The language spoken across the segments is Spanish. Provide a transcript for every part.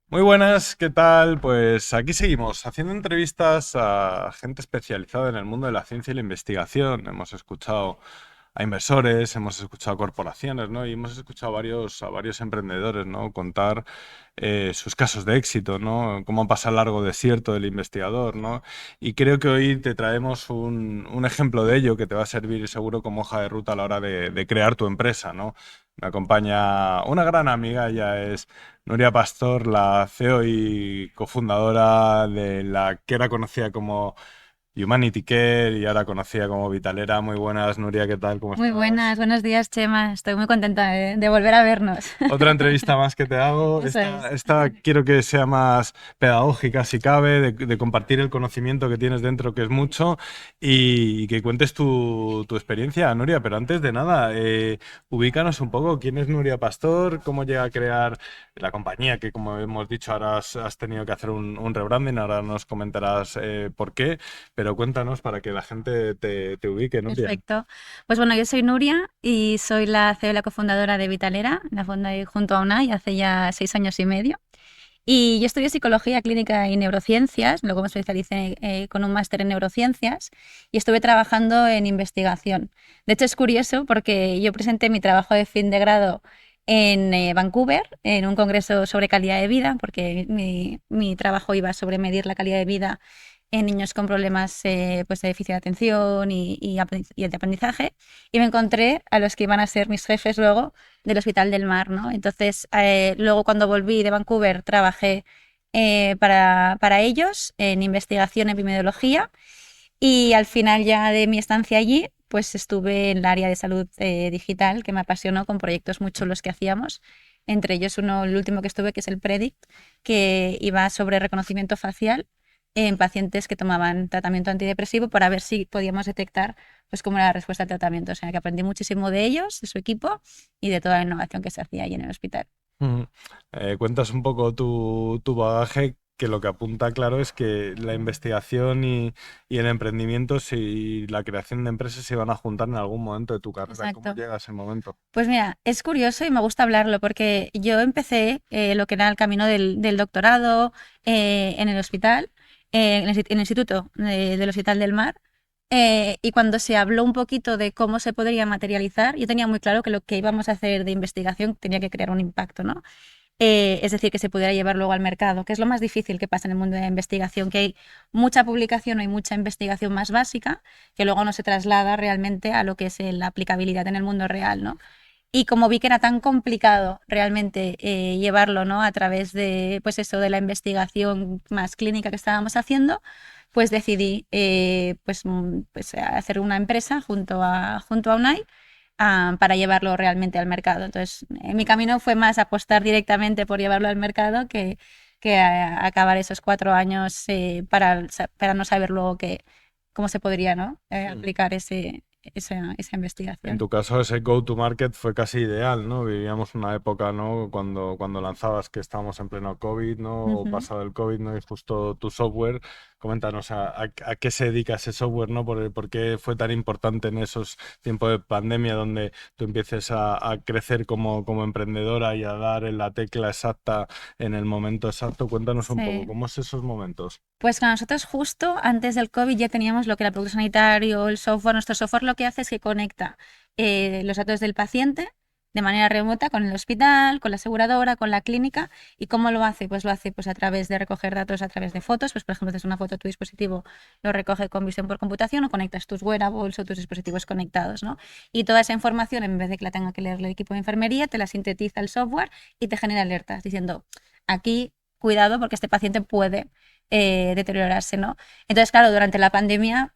Muy buenas, ¿qué tal? Pues aquí seguimos haciendo entrevistas a gente especializada en el mundo de la ciencia y la investigación. Hemos escuchado a inversores, hemos escuchado a corporaciones, ¿no? Y hemos escuchado a varios emprendedores, ¿no? Contar sus casos de éxito, ¿no? Cómo pasa el largo desierto del investigador, ¿no? Y creo que hoy te traemos un ejemplo de ello que te va a servir seguro como hoja de ruta a la hora de crear tu empresa, ¿no? Me acompaña una gran amiga, ella es Nuria Pastor, la CEO y cofundadora de la que era conocida como Humanity Care y ahora conocida como Vitalera. Muy buenas, Nuria, ¿qué tal? ¿Cómo Muy estás? buenas, buenos días, Chema. Estoy muy contenta de volver a vernos. Otra entrevista más que te hago. Eso es. Esta quiero que sea más pedagógica, si cabe, de compartir el conocimiento que tienes dentro, que es mucho, y que cuentes tu experiencia, Nuria. Pero antes de nada, ubícanos un poco. ¿Quién es Nuria Pastor? ¿Cómo llega a crear la compañía? Que, como hemos dicho, ahora has tenido que hacer un rebranding. Ahora nos comentarás por qué. Pero cuéntanos para que la gente te ubique, Nuria. Perfecto. Pues bueno, yo soy Nuria y soy la CEO y la cofundadora de Vitalera, la fundé junto a UNAI hace ya 6 años y medio. Y yo estudié psicología clínica y neurociencias, luego me especialicé con un máster en neurociencias y estuve trabajando en investigación. De hecho, es curioso porque yo presenté mi trabajo de fin de grado en Vancouver, en un congreso sobre calidad de vida, porque mi trabajo iba sobre medir la calidad de vida en niños con problemas pues de déficit de atención y de aprendizaje, y me encontré a los que iban a ser mis jefes luego del Hospital del Mar, ¿no? Entonces, luego cuando volví de Vancouver, trabajé para ellos en investigación epidemiología y al final ya de mi estancia allí, pues estuve en el área de salud digital, que me apasionó con proyectos muy chulos que hacíamos. Entre ellos uno, el último que estuve, que es el Predict, que iba sobre reconocimiento facial en pacientes que tomaban tratamiento antidepresivo para ver si podíamos detectar pues cómo era la respuesta al tratamiento. O sea, que aprendí muchísimo de ellos, de su equipo y de toda la innovación que se hacía allí en el hospital. Ujú. Cuentas un poco tu bagaje, que lo que apunta claro es que la investigación y el emprendimiento y la creación de empresas se van a juntar en algún momento de tu carrera. ¿Cómo Exacto. llega ese momento? Pues mira, es curioso y me gusta hablarlo porque yo empecé lo que era el camino del doctorado en el hospital, en el instituto del Hospital del Mar, y cuando se habló un poquito de cómo se podría materializar, yo tenía muy claro que lo que íbamos a hacer de investigación tenía que crear un impacto, ¿no? Es decir, que se pudiera llevar luego al mercado, que es lo más difícil que pasa en el mundo de la investigación, que hay mucha publicación, hay mucha investigación más básica, que luego no se traslada realmente a lo que es la aplicabilidad en el mundo real, ¿no? Y como vi que era tan complicado realmente llevarlo, ¿no? A través de, pues eso, de la investigación más clínica que estábamos haciendo, pues decidí pues hacer una empresa junto a UNAI para llevarlo realmente al mercado. Entonces, mi camino fue más apostar directamente por llevarlo al mercado que acabar esos 4 años para no saber luego cómo se podría, ¿no? Aplicar esa En investigación. tu caso, ese go-to-market fue casi ideal, ¿no? Vivíamos una época, ¿no? Cuando lanzabas que estábamos en pleno COVID, ¿no? O Ujú. pasado el COVID, ¿no? Y justo tu software, coméntanos a qué se dedica ese software, ¿no? ¿Por qué fue tan importante en esos tiempos de pandemia donde tú empieces a crecer como emprendedora y a dar en la tecla exacta en el momento exacto? Cuéntanos un poco, Sí. ¿cómo es esos momentos? Pues con nosotros justo antes del COVID ya teníamos lo que era el producto sanitario, el software. Nuestro software lo que hace es que conecta los datos del paciente de manera remota con el hospital, con la aseguradora, con la clínica. ¿Y cómo lo hace? Pues lo hace pues, a través de recoger datos a través de fotos. Pues por ejemplo, haces una foto de tu dispositivo, lo recoge con visión por computación o conectas tus wearables o tus dispositivos conectados, ¿no? Y toda esa información, en vez de que la tenga que leer el equipo de enfermería, te la sintetiza el software y te genera alertas diciendo, aquí, cuidado porque este paciente puede deteriorarse, ¿no? Entonces, claro, durante la pandemia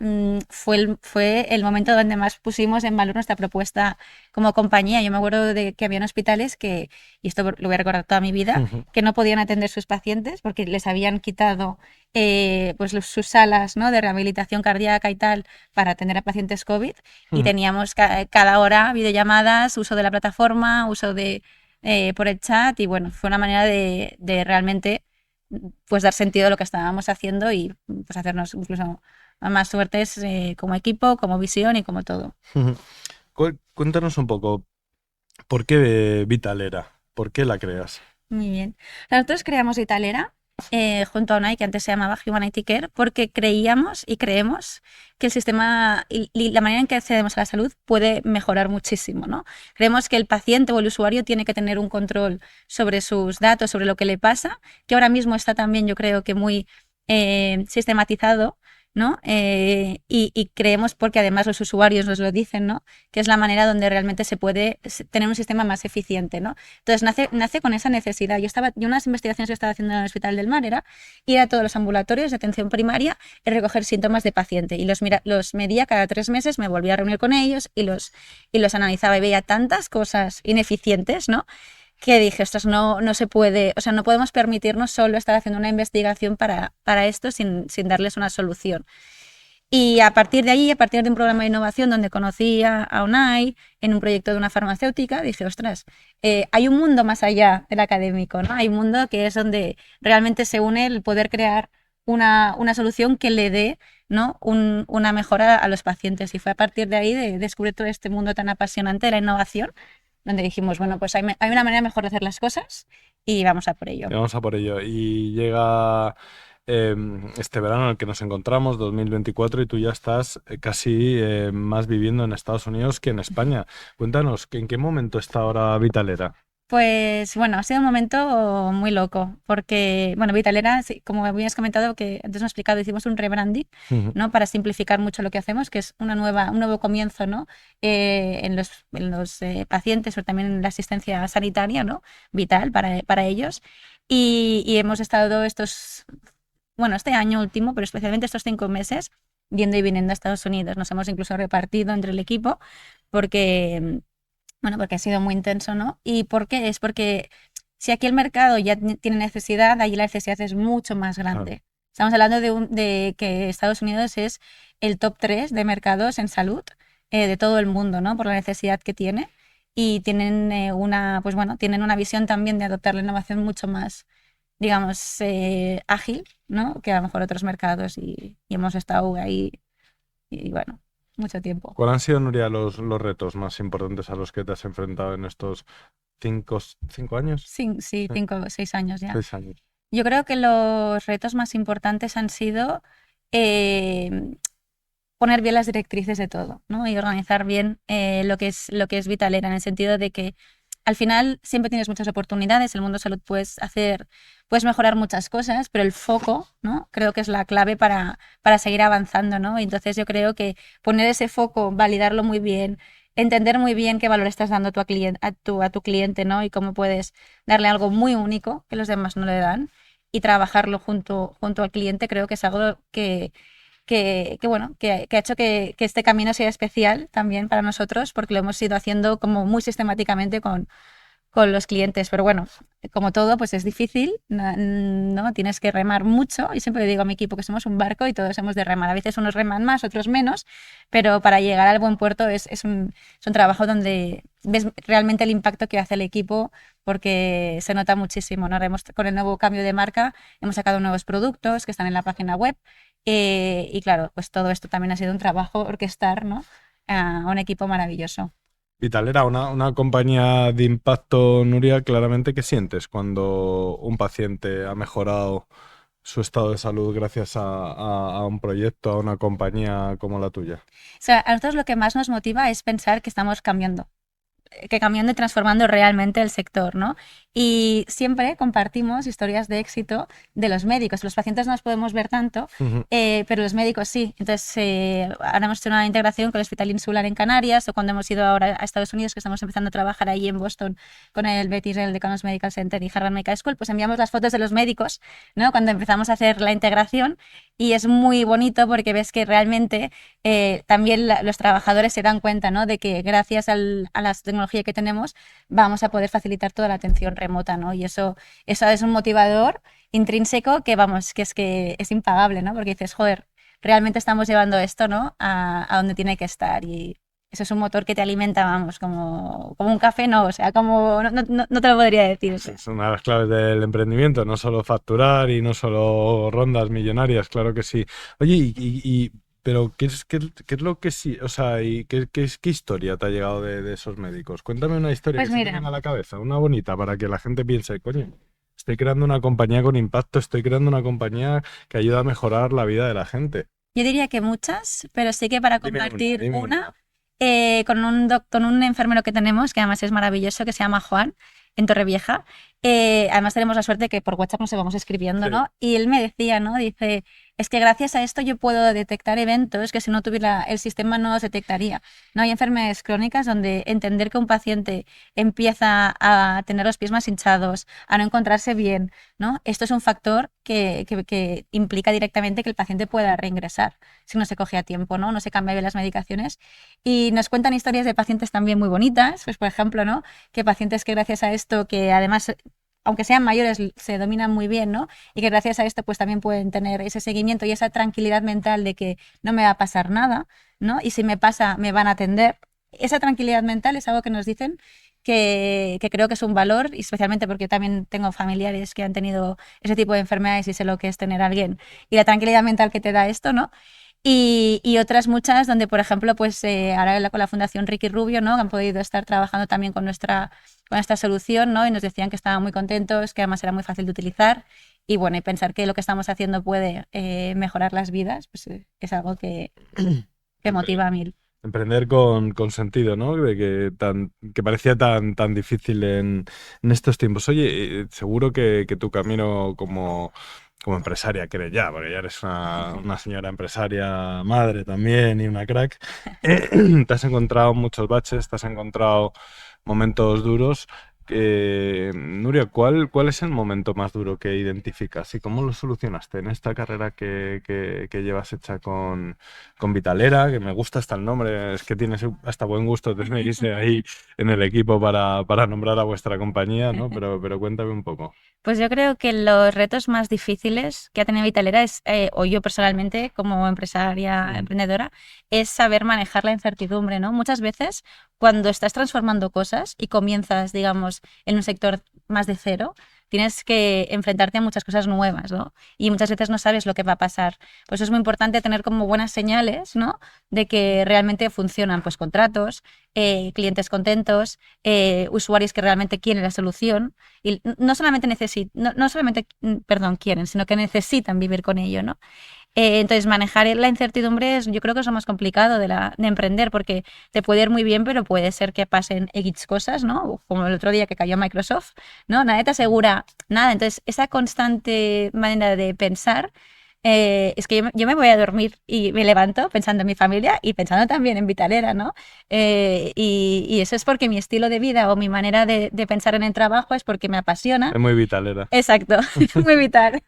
fue el momento donde más pusimos en valor nuestra propuesta como compañía. Yo me acuerdo de que habían hospitales que, y esto lo voy a recordar toda mi vida, que no podían atender sus pacientes porque les habían quitado pues sus salas, ¿no? De rehabilitación cardíaca y tal para atender a pacientes COVID y teníamos cada hora videollamadas, uso de la plataforma, uso por el chat y bueno, fue una manera de realmente pues dar sentido a lo que estábamos haciendo y pues hacernos incluso más suertes como equipo, como visión y como todo. Cuéntanos un poco, ¿por qué Vitalera? ¿Por qué la creas? Muy bien. Nosotros creamos Italera junto a UNAI, que antes se llamaba Humanity Care, porque creíamos y creemos que el sistema y la manera en que accedemos a la salud puede mejorar muchísimo, ¿no? Creemos que el paciente o el usuario tiene que tener un control sobre sus datos, sobre lo que le pasa, que ahora mismo está también, yo creo que muy sistematizado, ¿no? Y creemos, porque además los usuarios nos lo dicen, ¿no? Que es la manera donde realmente se puede tener un sistema más eficiente, ¿no? Entonces nace con esa necesidad. Yo unas investigaciones que estaba haciendo en el Hospital del Mar era ir a todos los ambulatorios de atención primaria y recoger síntomas de paciente. Y los medía cada 3 meses, me volvía a reunir con ellos y los analizaba y veía tantas cosas ineficientes, ¿no? Que dije, ostras, no se puede, o sea, no podemos permitirnos solo estar haciendo una investigación para esto sin darles una solución. Y a partir de ahí, a partir de un programa de innovación donde conocí a UNAI en un proyecto de una farmacéutica, dije, ostras, hay un mundo más allá del académico, ¿no? Hay un mundo que es donde realmente se une el poder crear una solución que le dé, ¿no? una mejora a los pacientes. Y fue a partir de ahí de descubrir todo este mundo tan apasionante de la innovación, donde dijimos, bueno, pues hay una manera mejor de hacer las cosas y vamos a por ello. Vamos a por ello. Y llega este verano en el que nos encontramos, 2024, y tú ya estás casi más viviendo en Estados Unidos que en España. Cuéntanos, ¿en qué momento está ahora Vitalera? Pues bueno, ha sido un momento muy loco, porque, bueno, Vitalera, sí, como habías comentado, que antes me he explicado, hicimos un rebranding, Ujú. ¿no? Para simplificar mucho lo que hacemos, que es un nuevo comienzo, ¿no? En los pacientes, pero también en la asistencia sanitaria, ¿no? Vital para ellos. Y hemos estado este año último, pero especialmente estos 5 meses, yendo y viniendo a Estados Unidos. Nos hemos incluso repartido entre el equipo, porque porque ha sido muy intenso, ¿no? ¿Y por qué? Es porque si aquí el mercado ya tiene necesidad, allí la necesidad es mucho más Claro. grande. Estamos hablando de que Estados Unidos es el top 3 de mercados en salud de todo el mundo, ¿no? Por la necesidad que tiene. Y tienen tienen una visión también de adoptar la innovación mucho más, digamos, ágil, ¿no? Que a lo mejor otros mercados y hemos estado ahí y bueno, mucho tiempo. ¿Cuáles han sido, Nuria, los retos más importantes a los que te has enfrentado en estos 5 años? Sí, sí, Sí, 5 o 6 años ya. 6 años. Yo creo que los retos más importantes han sido eh, poner bien las directrices de todo, ¿no? Y organizar bien lo que es Vitalera, en el sentido de que al final siempre tienes muchas oportunidades, el mundo salud puedes mejorar muchas cosas, pero el foco, ¿no? Creo que es la clave para seguir avanzando, ¿no? Y entonces yo creo que poner ese foco, validarlo muy bien, entender muy bien qué valor estás dando a tu cliente, ¿no? Y cómo puedes darle algo muy único que los demás no le dan y trabajarlo junto al cliente, creo que es algo que ha hecho que este camino sea especial también para nosotros, porque lo hemos ido haciendo como muy sistemáticamente con los clientes. Pero bueno, como todo, pues es difícil, ¿no? Tienes que remar mucho. Y siempre le digo a mi equipo que somos un barco y todos hemos de remar. A veces unos reman más, otros menos, pero para llegar al buen puerto es un trabajo donde ves realmente el impacto que hace el equipo, porque se nota muchísimo, ¿no? Con el nuevo cambio de marca hemos sacado nuevos productos que están en la página web. Y claro, pues todo esto también ha sido un trabajo orquestar, ¿no? A un equipo maravilloso. Vitalera, una compañía de impacto, Nuria, claramente, ¿qué sientes cuando un paciente ha mejorado su estado de salud gracias a un proyecto, a una compañía como la tuya? O sea, a nosotros lo que más nos motiva es pensar que estamos cambiando y transformando realmente el sector, ¿no? Y siempre compartimos historias de éxito de los médicos. Los pacientes no los podemos ver tanto, Ujú. pero los médicos sí. Entonces, ahora hemos hecho una integración con el Hospital Insular en Canarias, o cuando hemos ido ahora a Estados Unidos, que estamos empezando a trabajar ahí en Boston con el Betty Rell de Connors Medical Center y Harvard Medical School, pues enviamos las fotos de los médicos, ¿no? Cuando empezamos a hacer la integración, y es muy bonito porque ves que realmente también los trabajadores se dan cuenta, ¿no? De que gracias a la tecnología que tenemos vamos a poder facilitar toda la atención remota, ¿no? Y eso es un motivador intrínseco que es impagable, ¿no? Porque dices, joder, realmente estamos llevando esto, ¿no? A donde tiene que estar, y eso es un motor que te alimenta, vamos, como un café, no, o sea, no te lo podría decir. Es una de las claves del emprendimiento, no solo facturar y no solo rondas millonarias, claro que sí. Oye, y Pero, ¿qué es lo que sí? O sea, ¿y qué historia te ha llegado de esos médicos? Cuéntame una historia que Pues se te mira, venga a la cabeza, una bonita, para que la gente piense, coño, estoy creando una compañía con impacto, estoy creando una compañía que ayuda a mejorar la vida de la gente. yo diría que muchas, pero sí que para Dime una, compartir dime una, una. con un enfermero que tenemos, que además es maravilloso, que se llama Juan, en Torrevieja. Además tenemos la suerte que por WhatsApp nos vamos escribiendo, Sí, ¿no? Y él me decía, ¿no? Dice, es que gracias a esto yo puedo detectar eventos que si no tuviera el sistema no los detectaría. No hay enfermedades crónicas donde entender que un paciente empieza a tener los pies más hinchados, a no encontrarse bien, ¿no? Esto es un factor que implica directamente que el paciente pueda reingresar si no se coge a tiempo, ¿no? No se cambia bien las medicaciones. Y nos cuentan historias de pacientes también muy bonitas, pues por ejemplo, ¿no? Que pacientes que gracias a esto, que además aunque sean mayores, se dominan muy bien, ¿no? Y que gracias a esto, pues también pueden tener ese seguimiento y esa tranquilidad mental de que no me va a pasar nada, ¿no? Y si me pasa, me van a atender. Esa tranquilidad mental es algo que nos dicen que creo que es un valor, y especialmente porque yo también tengo familiares que han tenido ese tipo de enfermedades y sé lo que es tener a alguien y la tranquilidad mental que te da esto, ¿no? Y otras muchas donde, por ejemplo, pues ahora con la Fundación Ricky Rubio, ¿no? Han podido estar trabajando también con esta solución, ¿no? Y nos decían que estaban muy contentos, que además era muy fácil de utilizar. Y bueno, y pensar que lo que estamos haciendo puede mejorar las vidas, pues es algo que Empre- motiva a mil. Emprender con sentido, ¿no? Que parecía tan difícil en estos tiempos. Oye, seguro que tu camino como empresaria, que eres ya, porque ya eres una señora empresaria, madre también y una crack, te has encontrado muchos baches, te has encontrado momentos duros. Nuria, ¿cuál es el momento más duro que identificas y cómo lo solucionaste en esta carrera que llevas hecha con Vitalera? Que me gusta hasta el nombre, es que tienes hasta buen gusto, tenéis ahí en el equipo para nombrar a vuestra compañía, ¿no? Pero cuéntame un poco. Pues yo creo que los retos más difíciles que ha tenido Vitalera es, o yo personalmente como empresaria Mm. emprendedora, es saber manejar la incertidumbre, ¿no? Muchas veces cuando estás transformando cosas y comienzas, digamos, en un sector más de cero, tienes que enfrentarte a muchas cosas nuevas, ¿no? Y muchas veces no sabes lo que va a pasar. Por eso es muy importante tener como buenas señales, ¿no? De que realmente funcionan, pues contratos, clientes contentos, usuarios que realmente quieren la solución y no solamente no solamente, perdón, quieren, sino que necesitan vivir con ello, ¿no? Entonces, manejar la incertidumbre yo creo que es lo más complicado de emprender, porque te puede ir muy bien, pero puede ser que pasen X cosas, ¿no? Como el otro día que cayó Microsoft, ¿no? Nadie te asegura nada. Entonces, esa constante manera de pensar, es que yo me voy a dormir y me levanto pensando en mi familia y pensando también en Vitalera, ¿no? Y eso es porque mi estilo de vida o mi manera de pensar en el trabajo es porque me apasiona. Es muy Vitalera. Exacto, muy vital.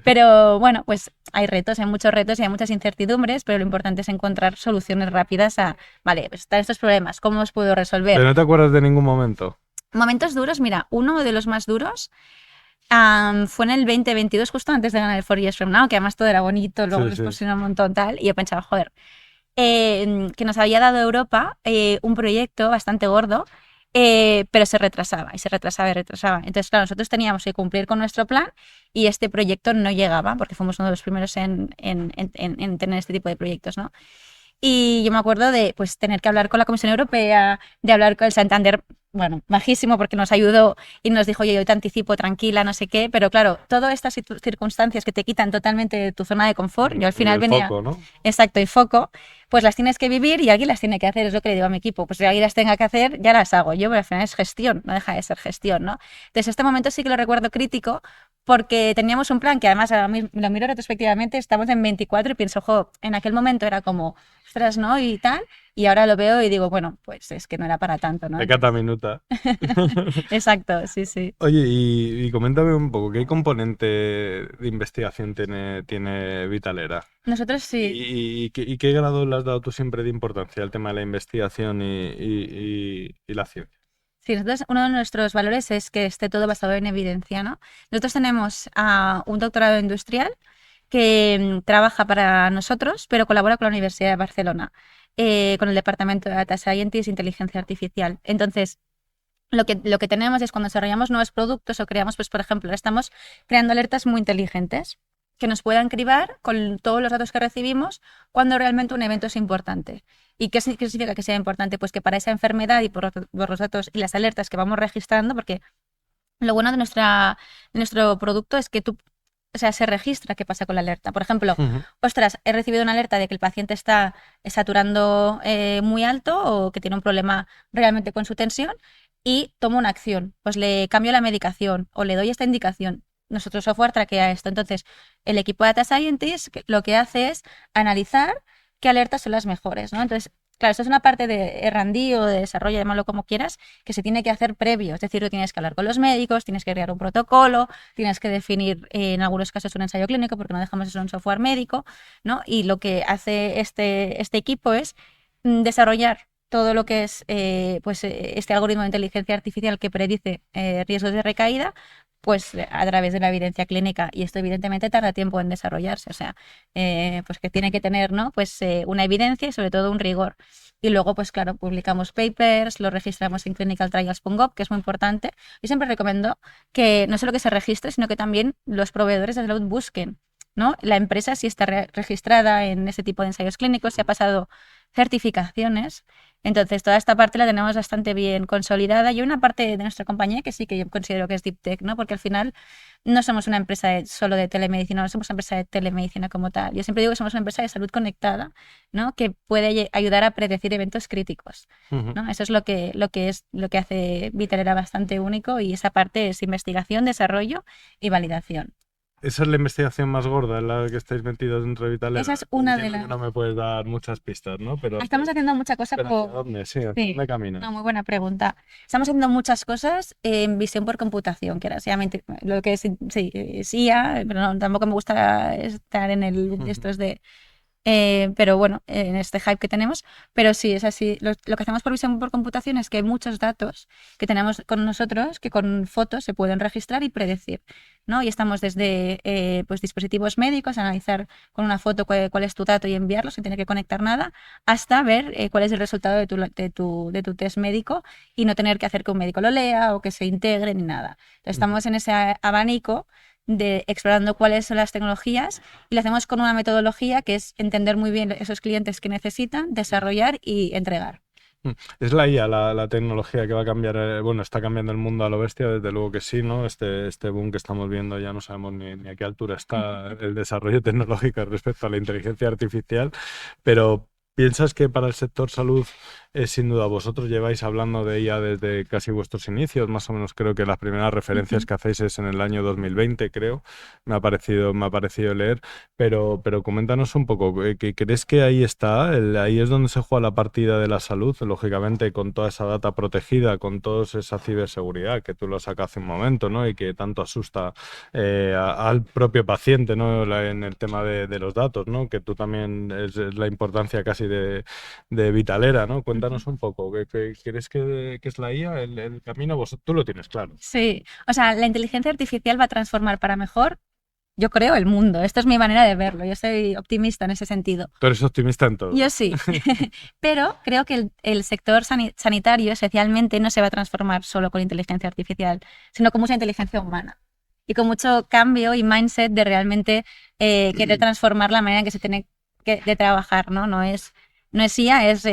Pero bueno, pues hay muchos retos y hay muchas incertidumbres, pero lo importante es encontrar soluciones rápidas a, vale, pues están estos problemas, ¿cómo los puedo resolver? Pero no te acuerdas de ningún momento. Momentos duros, mira, uno de los más duros fue en el 2022, justo antes de ganar el 4 Years From Now, que además todo era bonito, luego Sí, nos sí. pusieron un montón tal, y yo pensaba, joder, que nos había dado Europa un proyecto bastante gordo, pero se retrasaba y se retrasaba y retrasaba. Entonces, claro, nosotros teníamos que cumplir con nuestro plan y este proyecto no llegaba porque fuimos uno de los primeros en tener este tipo de proyectos, ¿no? Y yo me acuerdo de pues, tener que hablar con la Comisión Europea, de hablar con el Santander, bueno, majísimo porque nos ayudó y nos dijo, oye, yo te anticipo, tranquila, no sé qué, pero claro, todas estas circunstancias que te quitan totalmente de tu zona de confort, yo al final El venía, foco, ¿no? exacto, y foco, pues las tienes que vivir y alguien las tiene que hacer, es lo que le digo a mi equipo, pues si alguien las tenga que hacer, ya las hago yo, pero al final es gestión, no deja de ser gestión, ¿no? Entonces, este momento sí que lo recuerdo crítico porque teníamos un plan que además a mí, lo miro retrospectivamente, estamos en 24 y pienso, jo, en aquel momento era como ostras, ¿no? Y tal. Y ahora lo veo y digo, bueno, pues es que no era para tanto, ¿no? Pecata Entonces, minuta. exacto, sí, sí. Oye, y coméntame un poco, ¿qué componente de investigación tiene Vitalera? Nosotros sí. ¿Y qué grado le has dado tú siempre de importancia al tema de la investigación y la ciencia? Sí, nosotros, uno de nuestros valores es que esté todo basado en evidencia, ¿no? Nosotros tenemos un doctorado industrial que trabaja para nosotros, pero colabora con la Universidad de Barcelona, con el Departamento de Data Scientist e Inteligencia Artificial. Entonces, lo que tenemos es cuando desarrollamos nuevos productos o creamos, pues, por ejemplo, ahora estamos creando alertas muy inteligentes. que nos puedan cribar con todos los datos que recibimos cuando realmente un evento es importante. ¿Y qué significa que sea importante? Pues que para esa enfermedad y por los datos y las alertas que vamos registrando, porque lo bueno de nuestro producto es que o sea, se registra qué pasa con la alerta. Por ejemplo, ostras, he recibido una alerta de que el paciente está saturando muy alto o que tiene un problema realmente con su tensión y tomo una acción. Pues le cambio la medicación o le doy esta indicación. Nuestro software traquea esto. Entonces, el equipo de Data Scientist lo que hace es analizar qué alertas son las mejores, ¿no? Entonces, claro, esto es una parte de R&D o de desarrollo, llámalo como quieras, que se tiene que hacer previo. Es decir, tú tienes que hablar con los médicos, tienes que crear un protocolo, tienes que definir en algunos casos un ensayo clínico, porque no dejamos eso en un software médico, ¿no? Y lo que hace este equipo es desarrollar todo lo que es este algoritmo de inteligencia artificial que predice riesgos de recaída, pues a través de la evidencia clínica. Y esto evidentemente tarda tiempo en desarrollarse, o sea, pues que tiene que tener, ¿no? Pues una evidencia y sobre todo un rigor. Y luego, pues claro, publicamos papers, lo registramos en clinicaltrials.gov, que es muy importante. Yo siempre recomiendo que no solo que se registre, sino que también los proveedores de salud busquen, ¿no? La empresa si está registrada en ese tipo de ensayos clínicos, si ha pasado certificaciones. Entonces, toda esta parte la tenemos bastante bien consolidada y hay una parte de nuestra compañía que sí que yo considero que es Deep Tech, ¿no? Porque al final no somos una empresa solo de telemedicina, no somos una empresa de telemedicina como tal. Yo siempre digo que somos una empresa de salud conectada, ¿no? Que puede ayudar a predecir eventos críticos, ¿no? Eso es lo que hace Vitalera bastante único y esa parte es investigación, desarrollo y validación. Esa es la investigación más gorda en la que estáis metidos dentro de Vitalera. Esa es una de Entiendo que las... no me puedes dar muchas pistas, ¿no? Pero Estamos haciendo mucha cosa ¿hacia dónde? Sí, ¿hacia Sí, dónde caminas? no, muy buena pregunta. Estamos haciendo muchas cosas en visión por computación, que era básicamente lo que es, sí, es IA, pero tampoco me gusta estar en esto es de pero bueno, en este hype que tenemos, pero sí, es así. Lo que hacemos por visión por computación es que hay muchos datos que tenemos con nosotros que con fotos se pueden registrar y predecir, ¿no? Y estamos desde pues dispositivos médicos, analizar con una foto cuál es tu dato y enviarlo sin tener que conectar nada, hasta ver cuál es el resultado de tu test médico y no tener que hacer que un médico lo lea o que se integre ni nada. Entonces, estamos en ese abanico de explorando cuáles son las tecnologías y lo hacemos con una metodología que es entender muy bien esos clientes que necesitan, desarrollar y entregar. Es la IA, la tecnología que va a cambiar, bueno, está cambiando el mundo a lo bestia, desde luego que sí, ¿no? Este boom que estamos viendo ya no sabemos ni a qué altura está el desarrollo tecnológico respecto a la inteligencia artificial, pero ¿piensas que para el sector salud, sin duda, vosotros lleváis hablando de ella desde casi vuestros inicios? Más o menos creo que las primeras referencias que hacéis es en el año 2020, creo, me ha parecido leer, pero coméntanos un poco, ¿crees que ahí está? Ahí es donde se juega la partida de la salud, lógicamente con toda esa data protegida, con toda esa ciberseguridad que tú lo sacas hace un momento, ¿no? Y que tanto asusta al propio paciente, ¿no? En el tema de los datos, ¿no? Que tú también es la importancia casi de Vitalera, ¿no? Cuéntanos un poco, ¿crees que es la IA el camino? Tú lo tienes claro. Sí, o sea, la inteligencia artificial va a transformar para mejor, yo creo, el mundo. Esta es mi manera de verlo. Yo soy optimista en ese sentido. Tú eres optimista en todo. Yo sí, pero creo que el sector sanitario especialmente no se va a transformar solo con inteligencia artificial, sino con mucha inteligencia humana y con mucho cambio y mindset de realmente querer transformar la manera en que se tiene de trabajar, ¿no? No es IA, es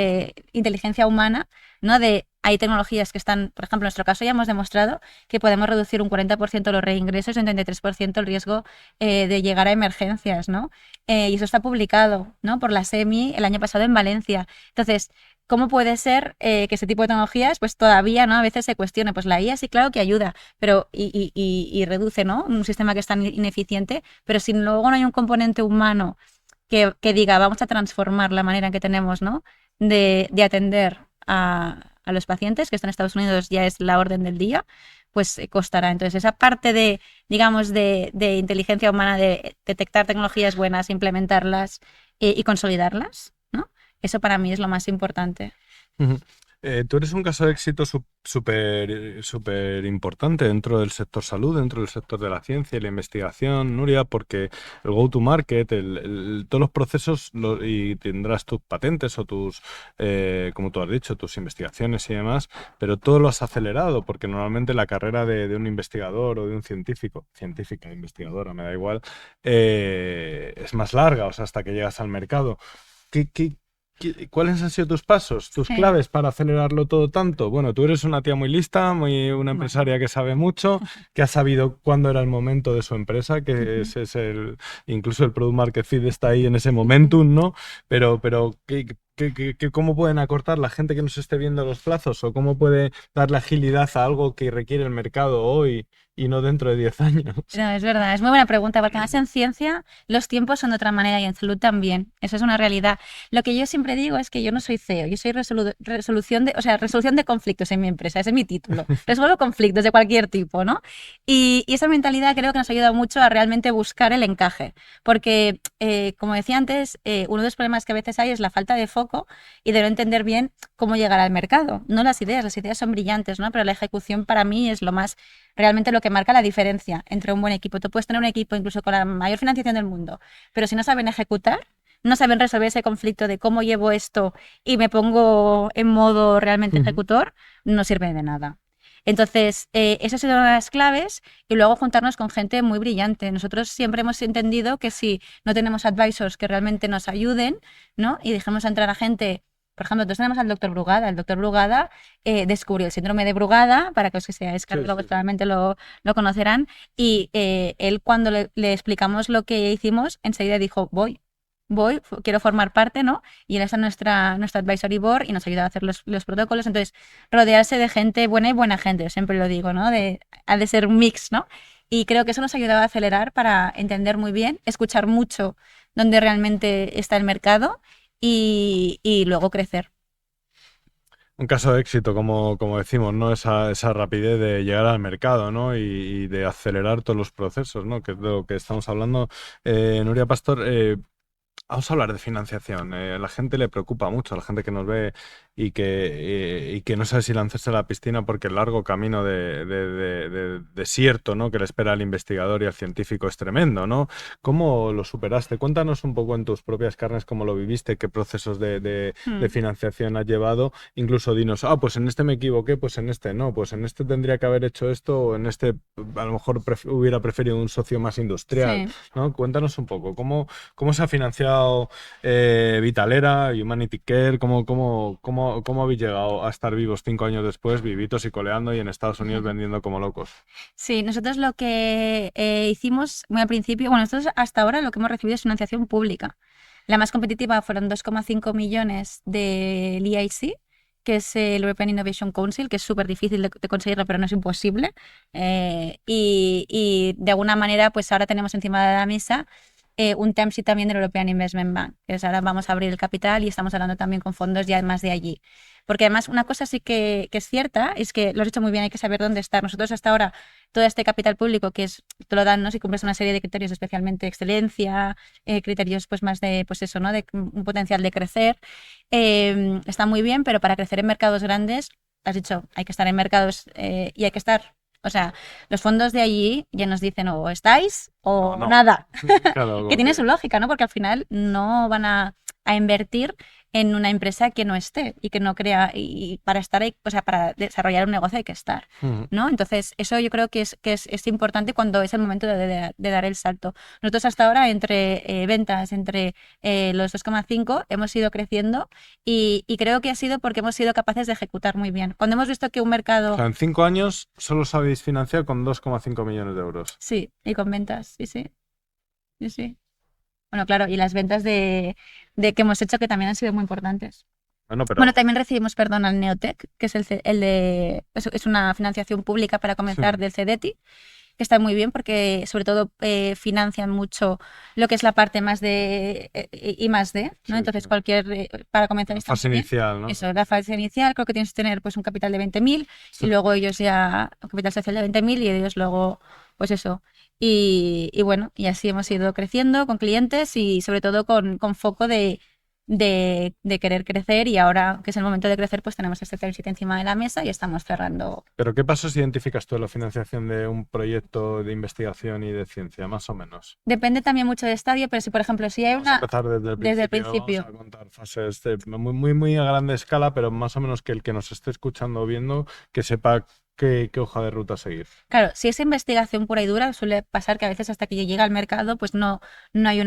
inteligencia humana, ¿no? Hay tecnologías que están, por ejemplo, en nuestro caso ya hemos demostrado que podemos reducir un 40% los reingresos y un 33% el riesgo de llegar a emergencias, ¿no? Y eso está publicado, ¿no? Por la SEMI el año pasado en Valencia. Entonces, ¿cómo puede ser que ese tipo de tecnologías pues todavía, ¿no? A veces se cuestione? Pues la IA sí, claro que ayuda, pero y reduce, ¿no? Un sistema que es tan ineficiente, pero si luego no hay un componente humano que diga, vamos a transformar la manera en que tenemos, ¿no? de atender a los pacientes, que esto en Estados Unidos ya es la orden del día, pues costará. Entonces, esa parte digamos, de inteligencia humana, de detectar tecnologías buenas, implementarlas y consolidarlas, ¿no? Eso para mí es lo más importante. Tú eres un caso de éxito súper importante dentro del sector salud, dentro del sector de la ciencia y la investigación, Nuria, porque el go-to-market, todos los procesos, y tendrás tus patentes o como tú has dicho, tus investigaciones y demás, pero todo lo has acelerado, porque normalmente la carrera de un investigador o de un científico, científica, investigadora, me da igual, es más larga, o sea, hasta que llegas al mercado. ¿Cuáles han sido tus pasos, tus Sí, claves para acelerarlo todo tanto? Bueno, tú eres una tía muy lista, una bueno. empresaria que sabe mucho, que ha sabido cuándo era el momento de su empresa, que Ujú. ese es incluso el Product Market Fit está ahí en ese momentum, ¿no? Pero ¿cómo pueden acortar la gente que nos esté viendo los plazos? ¿O cómo puede darle agilidad a algo que requiere el mercado hoy y no dentro de 10 años? No, es verdad, es muy buena pregunta, porque además en ciencia los tiempos son de otra manera y en salud también. Eso es una realidad. Lo que yo siempre digo es que yo no soy CEO, yo soy resolución de conflictos en mi empresa, ese es mi título. Resuelvo conflictos de cualquier tipo, ¿no? Y esa mentalidad creo que nos ayuda mucho a realmente buscar el encaje, porque, como decía antes, uno de los problemas que a veces hay es la falta de foco y de no entender bien cómo llegar al mercado. No las ideas son brillantes, ¿no? Pero la ejecución para mí es lo más realmente lo que marca la diferencia entre un buen equipo. Tú puedes tener un equipo incluso con la mayor financiación del mundo, pero si no saben ejecutar, no saben resolver ese conflicto de cómo llevo esto y me pongo en modo realmente Ujú. ejecutor, no sirve de nada. Entonces, esas son las claves y luego juntarnos con gente muy brillante. Nosotros siempre hemos entendido que si no tenemos advisors que realmente nos ayuden, ¿no? Y dejemos entrar a gente, por ejemplo, nosotros tenemos al doctor Brugada. El doctor Brugada descubrió el síndrome de Brugada, para que los que seáis Sí, cardiólogos sí, sí. probablemente lo conocerán, y él cuando le explicamos lo que hicimos, enseguida dijo, quiero formar parte, ¿no? Y él está en nuestra advisory board y nos ayuda a hacer los protocolos. Entonces, rodearse de gente buena y buena gente, yo siempre lo digo, ¿no? Ha de ser un mix, ¿no? Y creo que eso nos ha ayudado a acelerar para entender muy bien, escuchar mucho dónde realmente está el mercado y luego crecer. Un caso de éxito, como decimos, ¿no? Esa rapidez de llegar al mercado, ¿no? Y de acelerar todos los procesos, ¿no? Que es de lo que estamos hablando. Nuria Pastor, vamos a hablar de financiación. A la gente le preocupa mucho, a la gente que nos ve y que no sabe si lanzarse a la piscina porque el largo camino de desierto, ¿no? Que le espera al investigador y al científico es tremendo, ¿no? ¿Cómo lo superaste? Cuéntanos un poco en tus propias carnes cómo lo viviste, qué procesos de Hmm. financiación has llevado. Incluso dinos, pues en este me equivoqué, pues en este no, pues en este tendría que haber hecho esto o en este a lo mejor hubiera preferido un socio más industrial, Sí. ¿no? Cuéntanos un poco, ¿cómo se ha financiado Vitalera, Humanity Care? ¿Cómo habéis llegado a estar vivos 5 años después, vivitos y coleando y en Estados Unidos vendiendo como locos? Sí, nosotros lo que hicimos muy al principio, bueno, nosotros hasta ahora lo que hemos recibido es financiación pública. La más competitiva fueron 2,5 millones del EIC, que es el European Innovation Council, que es súper difícil de conseguirlo, pero no es imposible. Y de alguna manera, pues ahora tenemos encima de la mesa un term sheet también del European Investment Bank, que es ahora vamos a abrir el capital y estamos hablando también con fondos ya más de allí. Porque además una cosa sí que es cierta, es que lo has dicho muy bien, hay que saber dónde estar. Nosotros hasta ahora, todo este capital público que es, te lo dan, ¿no? Si cumples una serie de criterios, especialmente excelencia, criterios pues más de, pues eso, ¿no? De un potencial de crecer, está muy bien, pero para crecer en mercados grandes, has dicho, hay que estar en mercados y hay que estar, o sea, los fondos de allí ya nos dicen o estáis No, o no. nada, Claro, que como tiene su que lógica, ¿no? Porque al final no van a invertir en una empresa que no esté y que no crea, y para estar ahí, o sea, para desarrollar un negocio hay que estar, Ujú. ¿no? Entonces, eso yo creo que es importante cuando es el momento de dar el salto. Nosotros hasta ahora, entre ventas, entre los 2,5, hemos ido creciendo y creo que ha sido porque hemos sido capaces de ejecutar muy bien. Cuando hemos visto que un O mercado, sea, en 5 años solo os habéis financiado con 2,5 millones de euros. sí, y con ventas, sí, sí, sí, sí. Bueno, claro, y las ventas de que hemos hecho que también han sido muy importantes. Bueno, Bueno, pero también recibimos, perdón, al Neotec, que es el de, es una financiación pública para sí, comenzar del CEDETI, que está muy bien porque sobre todo financian mucho lo que es la parte más de I más D, ¿no? sí, sí. Entonces cualquier, para comenzar La está muy fase bien. inicial, ¿no? Eso, la fase inicial, creo que tienes que tener pues un capital de 20.000 y Sí. luego ellos ya, un capital social de 20.000 y ellos luego, pues eso. Y bueno, y así hemos ido creciendo con clientes y sobre todo con foco de de querer crecer y ahora que es el momento de crecer, pues tenemos este term sheet encima de la mesa y estamos cerrando. Pero ¿qué pasos identificas tú en la financiación de un proyecto de investigación y de ciencia, más o menos? Depende también mucho de estadio, pero si por ejemplo, si hay Vamos a una empezar desde el vamos principio. a contar fases muy, muy, muy a grande escala, pero más o menos que el que nos esté escuchando o viendo, que sepa qué hoja de ruta seguir. Claro, si es investigación pura y dura, suele pasar que a veces hasta que llega al mercado, pues no hay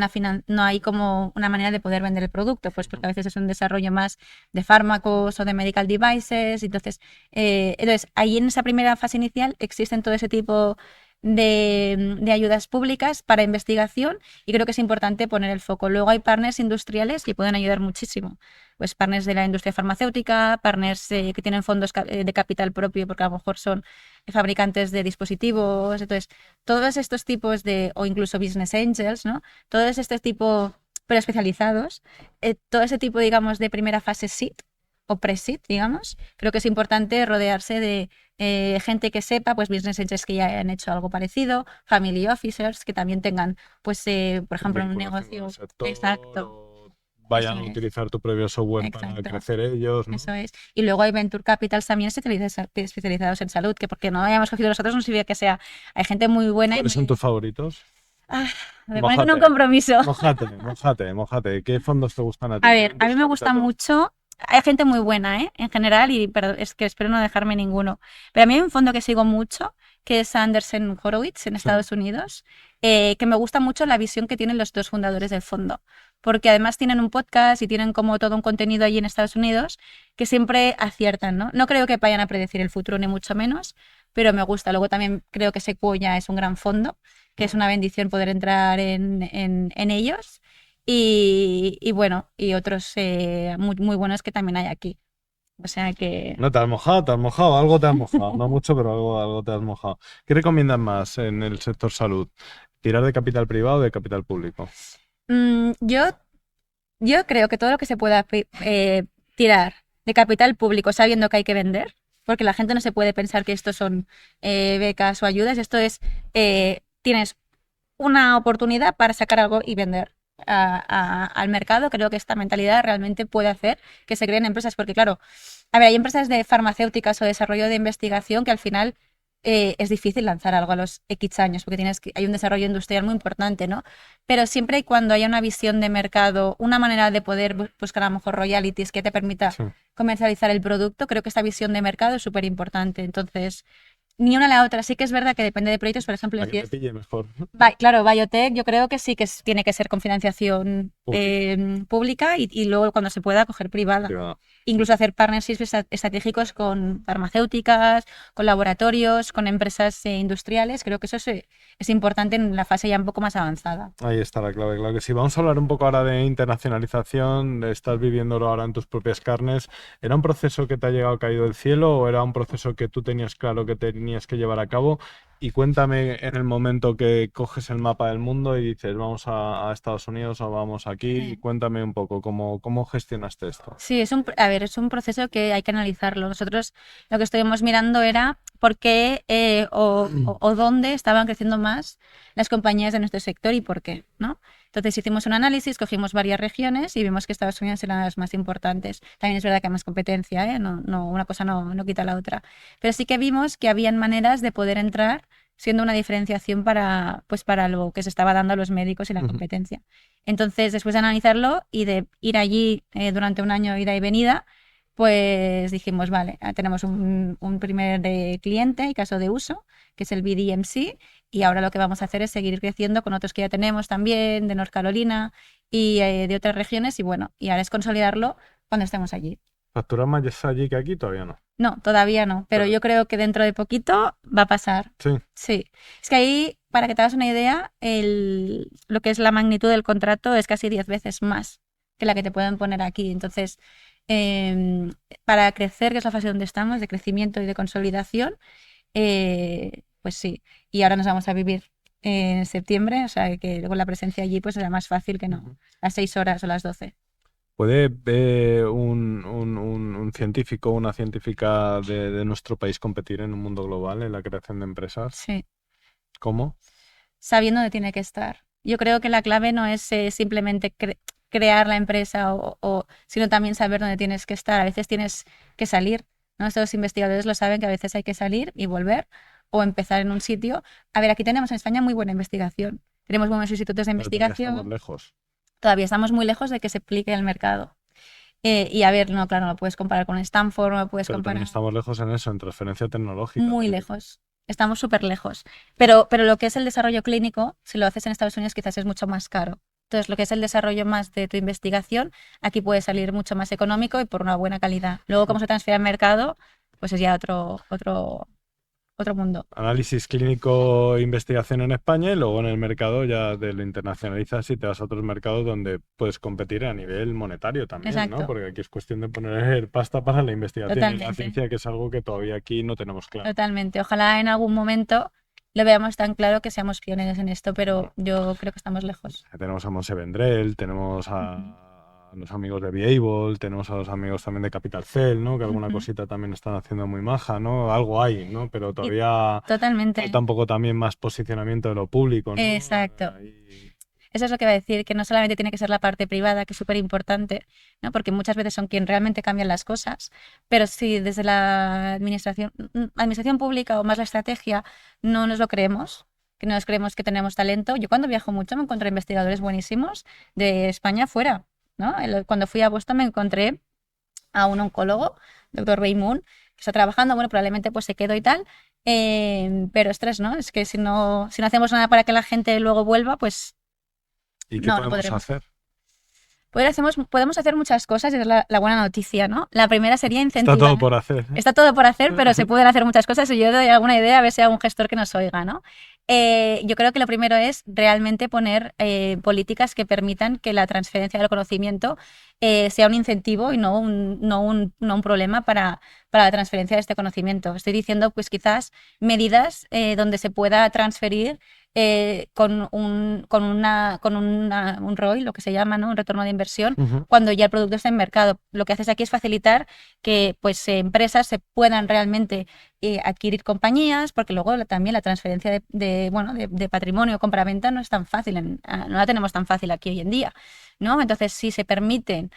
no hay como una manera de poder vender el producto, pues porque a veces es un desarrollo más de fármacos o de medical devices. Entonces ahí en esa primera fase inicial existen todo ese tipo de ayudas públicas para investigación y creo que es importante poner el foco. Luego hay partners industriales que pueden ayudar muchísimo. Pues partners de la industria farmacéutica, partners que tienen fondos de capital propio, porque a lo mejor son fabricantes de dispositivos. Entonces, todos estos tipos o incluso business angels, ¿no? Todo este tipo, pero especializados, todo ese tipo, digamos, de primera fase seed o pre-seed, digamos, creo que es importante rodearse de gente que sepa, pues business angels que ya hayan hecho algo parecido, family officers que también tengan, pues, por ejemplo, un Vinculación con el negocio. sector Exacto, o eso vayan a es. utilizar tu propio software para Exacto. crecer ellos, ¿no? Eso es. Y luego hay venture capitals también especializados en salud, que porque no hayamos cogido nosotros no significa que sea. Hay gente muy buena y ¿Cuáles son muy. tus favoritos? Ah, me pones en un Mójate, compromiso. mójate. ¿Qué fondos te gustan a A ti? ¿Qué ver, a mí venture me gusta capital te gusta? mucho. Hay gente muy buena, ¿eh? En general, pero es que espero no dejarme ninguno. Pero a mí hay un fondo que sigo mucho, que es Andersen Horowitz en Sí. Estados Unidos, que me gusta mucho la visión que tienen los dos fundadores del fondo. Porque además tienen un podcast y tienen como todo un contenido allí en Estados Unidos que siempre aciertan, ¿no? No creo que vayan a predecir el futuro, ni mucho menos, pero me gusta. Luego también creo que Sequoia es un gran fondo, que es una bendición poder entrar en ellos. Y bueno, y otros muy, muy buenos que también hay aquí. O sea que No te has mojado, algo te has mojado. No mucho, pero algo te has mojado. ¿Qué recomiendas más en el sector salud? ¿Tirar de capital privado o de capital público? mm, yo, yo creo que todo lo que se pueda tirar de capital público sabiendo que hay que vender, porque la gente no se puede pensar que esto son becas o ayudas, esto es, tienes una oportunidad para sacar algo y vender al mercado. Creo que esta mentalidad realmente puede hacer que se creen empresas, porque claro, a ver, hay empresas de farmacéuticas o desarrollo de investigación que al final es difícil lanzar algo a los X años, porque hay un desarrollo industrial muy importante, ¿no? Pero siempre y cuando haya una visión de mercado, una manera de poder buscar a lo mejor royalties que te permita Sí. comercializar el producto, creo que esta visión de mercado es súper importante. Entonces, ni una ni la otra. Sí que es verdad que depende de proyectos, por ejemplo, La que te decías, pille mejor. Claro, biotech yo creo que sí que tiene que ser con financiación Pública, pública y luego cuando se pueda coger privada. privada. Incluso hacer partnerships estratégicos con farmacéuticas, con laboratorios, con empresas industriales. Creo que eso es importante en la fase ya un poco más avanzada. Ahí está la clave, claro que sí. Vamos a hablar un poco ahora de internacionalización, de estás viviéndolo ahora en tus propias carnes. ¿Era un proceso que te ha llegado caído del cielo o era un proceso que tú tenías claro que tenías que llevar a cabo? Y cuéntame en el momento que coges el mapa del mundo y dices, vamos a Estados Unidos o vamos aquí, y Sí. cuéntame un poco cómo gestionaste esto. Sí, a ver, es un proceso que hay que analizarlo. Nosotros lo que estuvimos mirando era por qué o dónde estaban creciendo más las compañías de nuestro sector y por qué, ¿no? Entonces hicimos un análisis, cogimos varias regiones y vimos que Estados Unidos eran las más importantes. También es verdad que hay más competencia, ¿eh? Una cosa no quita la otra. Pero sí que vimos que habían maneras de poder entrar siendo una diferenciación pues para lo que se estaba dando a los médicos y la Ujú. competencia. Entonces, después de analizarlo y de ir allí durante un año ida y venida, pues dijimos, vale, tenemos un primer cliente y caso de uso, que es el BDMC, y ahora lo que vamos a hacer es seguir creciendo con otros que ya tenemos también, de North Carolina y de otras regiones, y bueno, y ahora es consolidarlo cuando estemos allí. ¿Facturas más allí que aquí? Todavía no. No, todavía no, pero Pero yo creo que dentro de poquito va a pasar. sí, Sí, es que ahí, para que te hagas una idea, lo que es la magnitud del contrato es casi 10 veces más que la que te pueden poner aquí. Entonces, em, para crecer, que es la fase donde estamos, de crecimiento y de consolidación, pues sí. Y ahora nos vamos a vivir en septiembre, o sea que con la presencia allí pues será más fácil que no, ujú. las 6 horas o las 12. ¿Puede un científico o una científica de nuestro país competir en un mundo global en la creación de empresas? Sí, ¿Cómo? sabiendo dónde tiene que estar. Yo creo que la clave no es simplemente crear la empresa sino también saber dónde tienes que estar. A veces tienes que salir, ¿no? Estos investigadores lo saben que a veces hay que salir y volver o empezar en un sitio. A ver, aquí tenemos en España muy buena investigación. Tenemos buenos institutos de Pero todavía estamos investigación. lejos. Todavía estamos muy lejos de que se aplique el mercado. Y a ver, no, claro, no puedes comparar con Stanford, no puedes Pero también comparar estamos lejos en eso, en transferencia tecnológica. muy Porque lejos. Estamos súper lejos. Pero lo que es el desarrollo clínico, si lo haces en Estados Unidos, quizás es mucho más caro. Entonces, lo que es el desarrollo más de tu investigación, aquí puede salir mucho más económico y por una buena calidad. Luego, cómo se transfiere al mercado, pues es ya otro mundo. análisis clínico, investigación en España y luego en el mercado ya te lo internacionalizas y te vas a otros mercados donde puedes competir a nivel monetario también, ¿no? Exacto, Porque aquí es cuestión de poner pasta para la investigación y la totalmente. ciencia, que es algo que todavía aquí no tenemos claro. Totalmente. Ojalá en algún momento lo veamos tan claro que seamos pioneros en esto, pero Bueno, yo creo que estamos lejos. tenemos a Monse Vendrell, tenemos Ujú, a los amigos de Beable, tenemos a los amigos también de Capital Cell, ¿no? Que alguna ujú. cosita también están haciendo muy maja, ¿no? Algo hay, ¿no? Pero Y todavía falta totalmente. un poco también más posicionamiento de lo público, ¿no? Exacto. Eso es lo que va a decir, que no solamente tiene que ser la parte privada, que es súper importante, ¿no? Porque muchas veces son quien realmente cambian las cosas, pero si desde la administración pública o más la estrategia no nos lo creemos, que no nos creemos que tenemos talento. Yo cuando viajo mucho me encontré investigadores buenísimos de España fuera, ¿no? Cuando fui a Boston me encontré a un oncólogo, doctor Moon, que está trabajando, bueno, probablemente pues se quedó y tal, pero estrés, ¿no? Es que si no hacemos nada para que la gente luego vuelva, pues ¿Y qué no podemos podremos. hacer? Podemos hacer muchas cosas y es la buena noticia, ¿no? La primera sería Está todo incentivar. por hacer, ¿eh? Está todo por hacer, pero se pueden hacer muchas cosas y yo doy alguna idea a ver si hay algún gestor que nos oiga, ¿no? Yo creo que lo primero es realmente poner políticas que permitan que la transferencia del conocimiento sea un incentivo y no un problema para la transferencia de este conocimiento. Estoy diciendo, pues quizás medidas donde se pueda transferir con un ROI, lo que se llama, ¿no? Un retorno de inversión, Ujú. cuando ya el producto está en mercado. Lo que haces aquí es facilitar que pues, empresas se puedan realmente adquirir compañías, porque luego también la transferencia de patrimonio, compra-venta, no es tan fácil, no la tenemos tan fácil aquí hoy en día, ¿no? Entonces, si se permiten,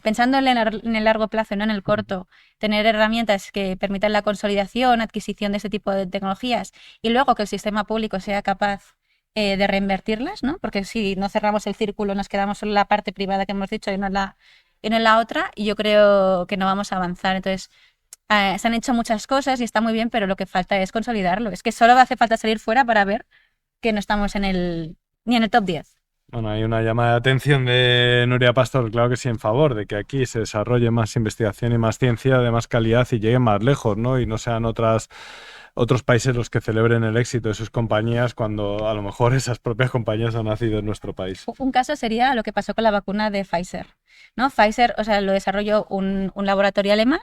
pensando en el largo plazo, no en el corto, tener herramientas que permitan la consolidación, adquisición de este tipo de tecnologías y luego que el sistema público sea capaz de reinvertirlas, ¿no? Porque si no cerramos el círculo, nos quedamos en la parte privada que hemos dicho y no en la otra, y yo creo que no vamos a avanzar. Entonces, se han hecho muchas cosas y está muy bien, pero lo que falta es consolidarlo. Es que solo hace falta salir fuera para ver que no estamos ni en el top 10. Bueno, hay una llamada de atención de Nuria Pastor, claro que sí, en favor de que aquí se desarrolle más investigación y más ciencia de más calidad y llegue más lejos, ¿no? Y no sean otros países los que celebren el éxito de sus compañías cuando a lo mejor esas propias compañías han nacido en nuestro país. Un caso sería lo que pasó con la vacuna de Pfizer, ¿no? Pfizer, o sea, lo desarrolló un laboratorio alemán.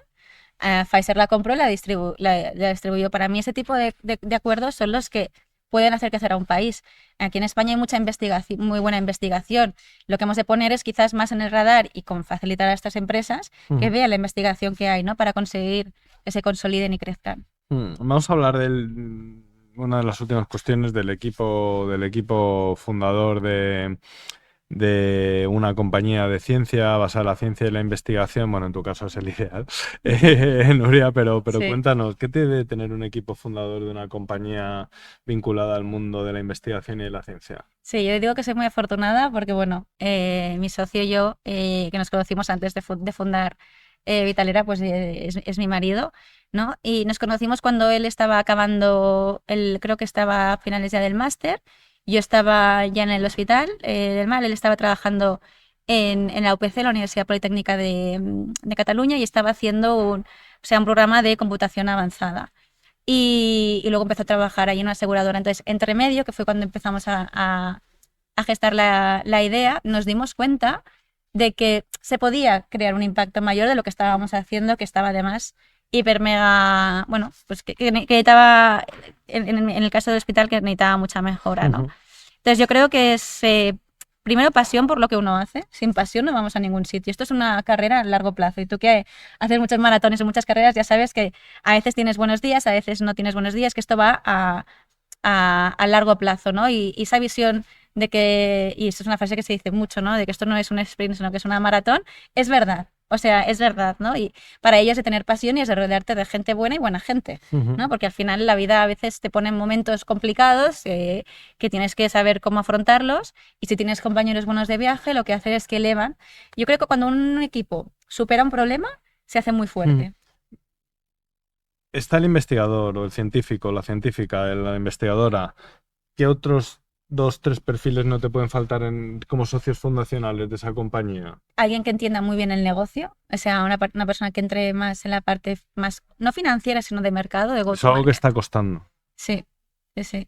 Pfizer la compró y la distribuyó. Para mí ese tipo de acuerdos son los que pueden hacer crecer a un país. Aquí en España hay mucha investigación, muy buena investigación. Lo que hemos de poner es quizás más en el radar y con facilitar a estas empresas que Ujú. vean la investigación que hay, ¿no? Para conseguir que se consoliden y crezcan. Vamos a hablar de una de las últimas cuestiones del equipo fundador de una compañía de ciencia basada en la ciencia y la investigación. Bueno, en tu caso es el ideal, Nuria, pero Sí. cuéntanos, ¿qué debe tener un equipo fundador de una compañía vinculada al mundo de la investigación y de la ciencia? Sí, yo digo que soy muy afortunada porque, bueno, mi socio y yo, que nos conocimos antes de fundar Vitalera, pues es mi marido, ¿no? Y nos conocimos cuando él estaba acabando, creo que estaba a finales ya del máster, yo estaba ya en el hospital del Mar, él estaba trabajando en la UPC, la Universidad Politécnica de Cataluña, y estaba haciendo un programa de computación avanzada. Y luego empezó a trabajar ahí en una aseguradora. Entonces, entre medio, que fue cuando empezamos a gestar la idea, nos dimos cuenta de que se podía crear un impacto mayor de lo que estábamos haciendo, que estaba además hiper mega, bueno, pues que necesitaba, en el caso del hospital, que necesitaba mucha mejora, ¿no? Ujú. Entonces yo creo que es, primero, pasión por lo que uno hace. Sin pasión no vamos a ningún sitio. Esto es una carrera a largo plazo. Y tú que haces muchos maratones y muchas carreras, ya sabes que a veces tienes buenos días, a veces no tienes buenos días, que esto va a largo plazo, ¿no? Y esa visión de que, y esto es una frase que se dice mucho, ¿no? De que esto no es un sprint, sino que es una maratón, es verdad. O sea, es verdad, ¿no? Y para ello es de tener pasión y es de rodearte de gente buena y buena gente, ¿no? Porque al final la vida a veces te pone en momentos complicados que tienes que saber cómo afrontarlos y si tienes compañeros buenos de viaje, lo que hacen es que elevan. Yo creo que cuando un equipo supera un problema, se hace muy fuerte. Está el investigador o el científico, la científica, la investigadora. ¿Qué otros 2, 3 perfiles no te pueden faltar como socios fundacionales de esa compañía? Alguien que entienda muy bien el negocio, o sea, una persona que entre más en la parte más, no financiera, sino de mercado, de Es algo que go-to-market. está costando. Sí, sí, sí.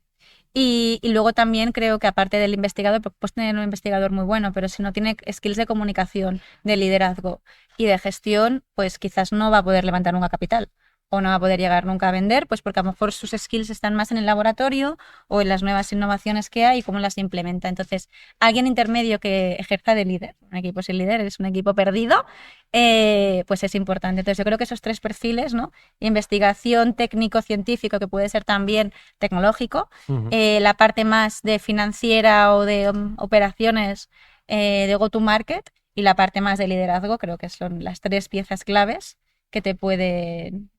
Y luego también creo que aparte del investigador, porque puedes tener un investigador muy bueno, pero si no tiene skills de comunicación, de liderazgo y de gestión, pues quizás no va a poder levantar nunca capital o no va a poder llegar nunca a vender, pues porque a lo mejor sus skills están más en el laboratorio o en las nuevas innovaciones que hay y cómo las implementa. Entonces, alguien intermedio que ejerza de líder, un equipo sin líder es un equipo perdido, pues es importante. Entonces, yo creo que esos 3 perfiles, ¿no? Investigación, técnico, científico, que puede ser también tecnológico, la parte más de financiera o de operaciones de go-to-market y la parte más de liderazgo, creo que son las 3 piezas claves que te pueden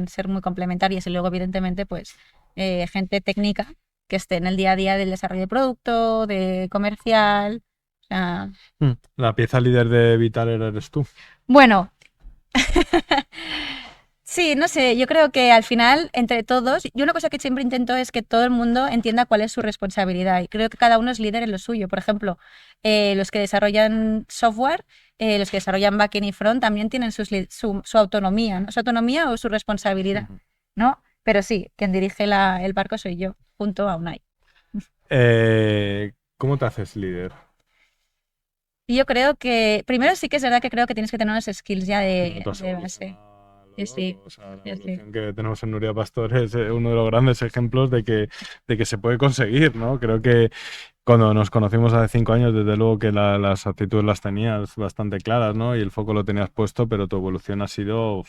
ser muy complementarias y luego evidentemente pues gente técnica que esté en el día a día del desarrollo de producto, de comercial. O sea, La pieza líder de Vital eres tú. bueno, sí, no sé, yo creo que al final, entre todos, yo una cosa que siempre intento es que todo el mundo entienda cuál es su responsabilidad y creo que cada uno es líder en lo suyo. Por ejemplo, los que desarrollan software, los que desarrollan backend y front también tienen su autonomía, ¿no? Su autonomía o su responsabilidad, ¿no? Pero sí, quien dirige el barco soy yo, junto a Unai. ¿Cómo te haces líder? Y yo creo que, primero sí que es verdad que creo que tienes que tener unos skills ya de base. Sí, sí, O sea, la sí, sí. evolución que tenemos en Nuria Pastor es uno de los grandes ejemplos de que se puede conseguir, ¿no? Creo que cuando nos conocimos hace 5 años, desde luego que las actitudes las tenías bastante claras, ¿no? Y el foco lo tenías puesto, pero tu evolución ha sido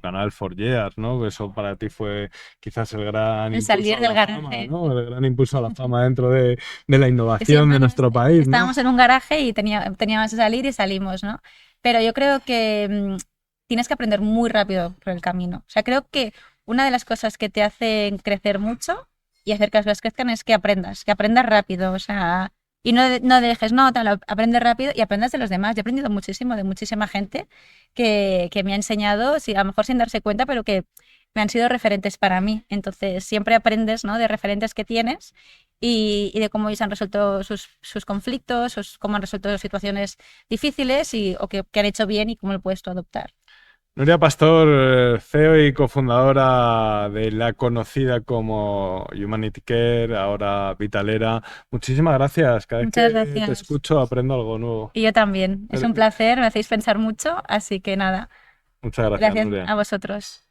Canal for Years, ¿no? Eso para ti fue quizás el gran El impulso salir a del la fama, garaje. ¿no? El gran impulso a la fama dentro de la Que innovación siempre de nuestro país, ¿no? estábamos en un garaje y teníamos que salir y salimos, ¿no? Pero yo creo que tienes que aprender muy rápido por el camino. O sea, creo que una de las cosas que te hacen crecer mucho y hacer que las cosas crezcan es que aprendas rápido, o sea, y no dejes, no, tal, aprende rápido y aprendas de los demás. Yo he aprendido muchísimo de muchísima gente que me ha enseñado, sí, a lo mejor sin darse cuenta, pero que me han sido referentes para mí. Entonces, siempre aprendes, ¿no? De referentes que tienes y de cómo ellos han resuelto sus conflictos, cómo han resuelto situaciones difíciles o que han hecho bien y cómo lo puedes tú adoptar. Nuria Pastor, CEO y cofundadora de la conocida como Humanity Care, ahora Vitalera. Muchísimas gracias. Cada vez Muchas que te gracias. escucho aprendo algo nuevo. Y yo también. Es un placer, me hacéis pensar mucho, así que nada, Muchas gracias, gracias Nuria. a vosotros.